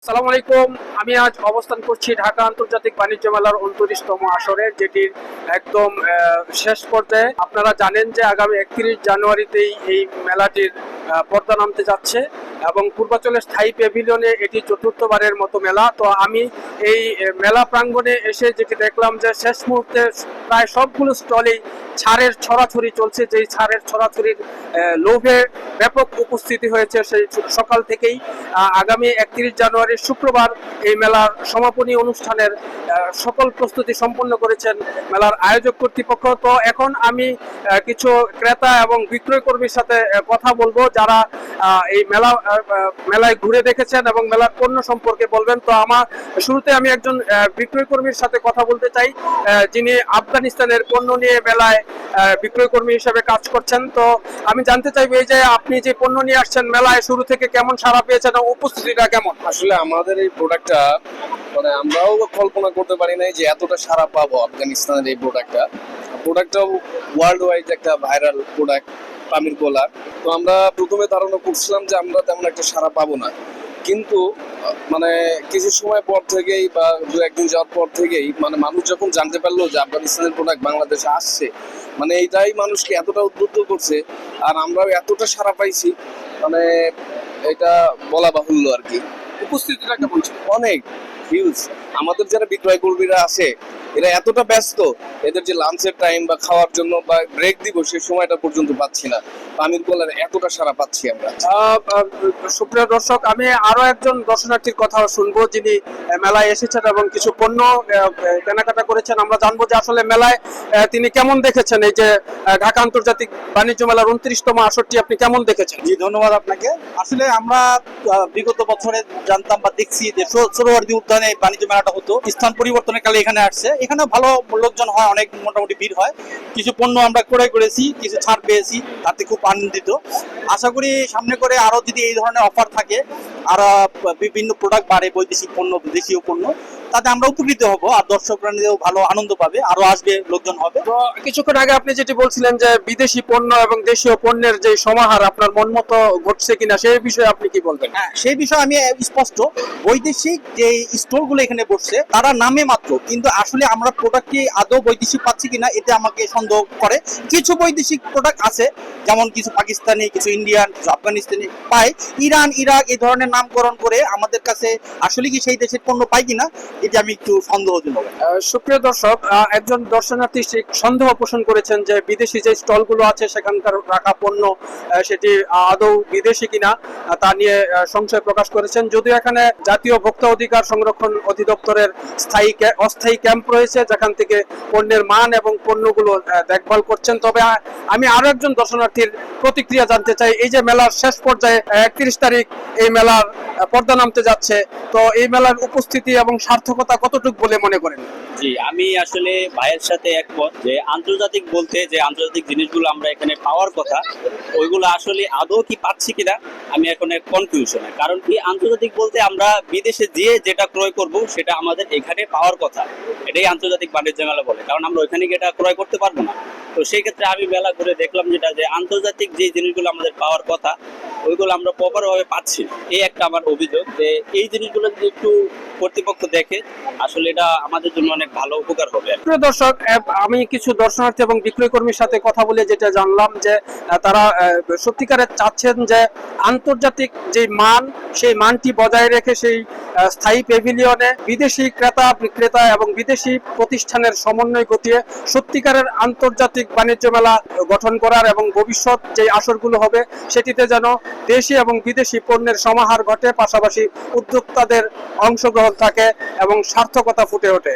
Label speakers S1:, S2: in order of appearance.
S1: আসসালামু আলাইকুম। আমি আজ অবস্থান করছি ঢাকা আন্তর্জাতিক বাণিজ্য মেলার 29তম আসরে, যেটির একদম শেষ পর্যায়ে। আপনারা জানেন যে আগামী 31 জানুয়ারিতেই এই মেলাটির পর্দা নামতে যাচ্ছে এবং পূর্বাচলের স্থায়ী প্যাভিলিয়নে এটি চতুর্থবারের মতো মেলা। তো আমি এই মেলা প্রাঙ্গণে এসে যেটি দেখলাম যে শেষ মুহূর্তে প্রায় সবগুলো স্টলেই ছাড়ের ছড়াছড়ি চলছে। যেই ছাড়ের ছড়াছড়ির লোভে ব্যাপক উপস্থিতি হয়েছে সেই সকাল থেকেই। আগামী 31 জানুয়ারি শুক্রবার এই মেলার সমাপনী অনুষ্ঠানের সকল প্রস্তুতি সম্পন্ন করেছেন মেলার আয়োজক কর্তৃপক্ষ। তো এখন আমি কিছু ক্রেতা এবং বিক্রয় কর্মীর সাথে কথা বলবো, যারা এই মেলায় ঘুরে দেখেছেন এবং মেলার পণ্য সম্পর্কে বলবেন। তো আমার শুরুতে আমি একজন বিক্রয় কর্মীর সাথে কথা বলতে চাই, যিনি আফগানিস্তানের পণ্য নিয়ে মেলায় বিক্রয় কর্মী হিসেবে কাজ করছেন। তো আমি জানতে চাইবো, এই যে আপনি যে পণ্য নিয়ে আসছেন মেলায়, শুরু থেকে কেমন সাড়া পেয়েছেন এবং উপস্থিতিটা কেমন?
S2: আসলে আমাদের এই প্রোডাক্টটা আমরাও কল্পনা করতে পারি নাই যে এতটা সাড়া পাবো। আফগানিস্তানের এই প্রোডাক্টটা ওয়ার্ল্ড ওয়াইড একটা ভাইরাল প্রোডাক্ট, পামির কোলা। তো আমরা প্রথমে ধারণা করছিলাম যে আমরা তেমন একটা সাড়া পাবো না, কিন্তু কিছু সময় পর থেকেই বা দু একদিন যাওয়ার পর থেকেই মানুষ যখন জানতে পারলো যে আফগানিস্তানের প্রোডাক্ট বাংলাদেশে আসছে, এইটাই মানুষকে এতটা উদ্বুদ্ধ করছে। আর আমরাও এতটা সাড়া পাইছি, এটা বলা বাহুল্য আর কি।
S1: উপস্থিতিটা কেমন ছিল?
S2: অনেক হিউজ। আমাদের যারা বিক্রয় কর্মীরা আছে, এরা এতটা ব্যস্ত, এদের যে লাঞ্চের টাইম বা খাওয়ার জন্য বা ব্রেক দিব সেই সময়টা পর্যন্ত পাচ্ছি না। পানির কলার এতটা সারা পাচ্ছি আমরা।
S1: সুপ্রিয় দর্শক, আমি আরো একজন দর্শনার্থীর কথা শুনবো, যিনি মেলায় এসেছেন এবং কিছু পণ্য কেনাকাটা করেছেন। আমরা জানবো যে আসলে মেলায় তিনি কেমন দেখেছেন এই যে ঢাকা আন্তর্জাতিক বাণিজ্য মেলার 29তম আসরটি আপনি কেমন দেখেছেন?
S3: জি, ধন্যবাদ আপনাকে। আসলে আমরা বিগত বছরে জানতাম বা দেখছি যে সোহরাওয়ার্দী উদ্যানে বাণিজ্য মেলাটা হতো, স্থান পরিবর্তনের কালে এখানে আসছে। এখানে ভালো লোকজন হয়, অনেক মোটামুটি ভিড় হয়। কিছু পণ্য আমরা ক্রয় করেছি, কিছু ছাড় পেয়েছি, তাতে খুব আনন্দিত। আশা করি সামনে করে আরো যদি এই ধরনের অফার থাকে, আর বিভিন্ন প্রোডাক্ট বাড়ে, বৈদেশিক পণ্য, দেশীয় পণ্য, তাতে আমরা উপকৃত হব আর দর্শকরা ভালো আনন্দ পাবে, আরো আসবে, লোকজন হবে।
S1: তো কিছুক্ষণ আগে আপনি যেটি বলছিলেন যে বিদেশি পণ্য এবং দেশীয় পণ্যের যে সমাহার আপনার মন মতো ঘটছে কিনা, সেই বিষয়ে আপনি কি বলবেন?
S3: হ্যাঁ, সেই বিষয়ে আমি স্পষ্ট। বৈদেশিক যে স্টোরগুলো এখানে বসছে তারা নামে মাত্র, কিন্তু আসলে আমরা প্রোডাক্ট কি আদৌ বৈদেশিক পাচ্ছি কিনা এতে আমাকে সন্দেহ করে। কিছু বৈদেশিক প্রোডাক্ট আছে, যেমন কিছু পাকিস্তানি, কিছু ইন্ডিয়ান, কিছু আফগানিস্তানি পায়। ইরান, ইরাক এই ধরনের নামকরণ করে আমাদের কাছে আসলে কি সেই দেশের পণ্য পাই কিনা এটা আমি একটু সন্দেহজনক।
S1: সুপ্রিয় দর্শক, একজন দর্শনার্থী সন্দেহ পোষণ করেছেন যে বিদেশি যে স্টলগুলো আছে সেখানকার রাখা পণ্য সেটি আদৌ বিদেশি কিনা তা নিয়ে সংশয় প্রকাশ করেছেন। যদিও এখানে জাতীয় ভোক্তা অধিকার সংরক্ষণ অধিদপ্তরের অস্থায়ী ক্যাম্প রয়েছে, যেখান থেকে পণ্যের মান এবং পণ্যগুলো দেখভাল করছেন। তবে আমি আরো একজন দর্শনার্থীর প্রতিক্রিয়া জানতে চাই। এই যে মেলার শেষ পর্যায়ে 31 তারিখ এই মেলার পর্দা নামতে যাচ্ছে, তো এই মেলার উপস্থিতি এবং সার্থকতা কতটুকু বলে মনে করেন?
S4: জি, আমি আসলে ভাইয়ের সাথে একমত যে আন্তর্জাতিক বলতে যে আন্তর্জাতিক জিনিসগুলো আমরা এখানে পাওয়ার কথা, ওইগুলো আসলে আদৌ কি পাচ্ছি কিনা আমি এখন কনফিউশনে। কারণ কি, আন্তর্জাতিক বলতে আমরা বিদেশে গিয়ে যেটা ক্রয় করব সেটা আমাদের এখানে পাওয়ার কথা, এটাই আন্তর্জাতিক বাণিজ্য মেলা বলে। কারণ আমরা ওইখানে গিয়ে এটা ক্রয় করতে পারবো না। তো সেই ক্ষেত্রে আমি মেলা ঘুরে দেখলাম যেটা, যে আন্তর্জাতিক যে জিনিসগুলো আমাদের পাওয়ার কথা ওইগুলো আমরা প্রপার ভাবে পাচ্ছি। এই একটা আমার অভিযোগ, যে এই জিনিসগুলো যদি একটু কর্তৃপক্ষ দেখে, আসলে এটা আমাদের জন্য অনেক ভালো উপকার হবে।
S1: প্রিয় দর্শক, আমি কিছু দর্শনার্থী এবং বিক্রয় কর্মীর সাথে কথা বলে যেটা জানলাম যে তারা সত্যিকারে চাচ্ছেন যে আন্তর্জাতিক যে মান, সেই মানটি বজায় রেখে সেই স্থায়ী প্যাভিলিয়নে বিদেশি ক্রেতা বিক্রেতা এবং বিদেশি প্রতিষ্ঠানের সমন্বয় ঘটিয়ে সত্যিকারের আন্তর্জাতিক বাণিজ্য মেলা গঠন করার এবং ভবিষ্যৎ যে আসরগুলো হবে সেটিতে যেন দেশি এবং বিদেশি পণ্যের সমাহার ঘটে, পাশাপাশি উদ্যোক্তাদের অংশগ্রহণ থাকে এবং সার্থকতা ফুটে ওঠে।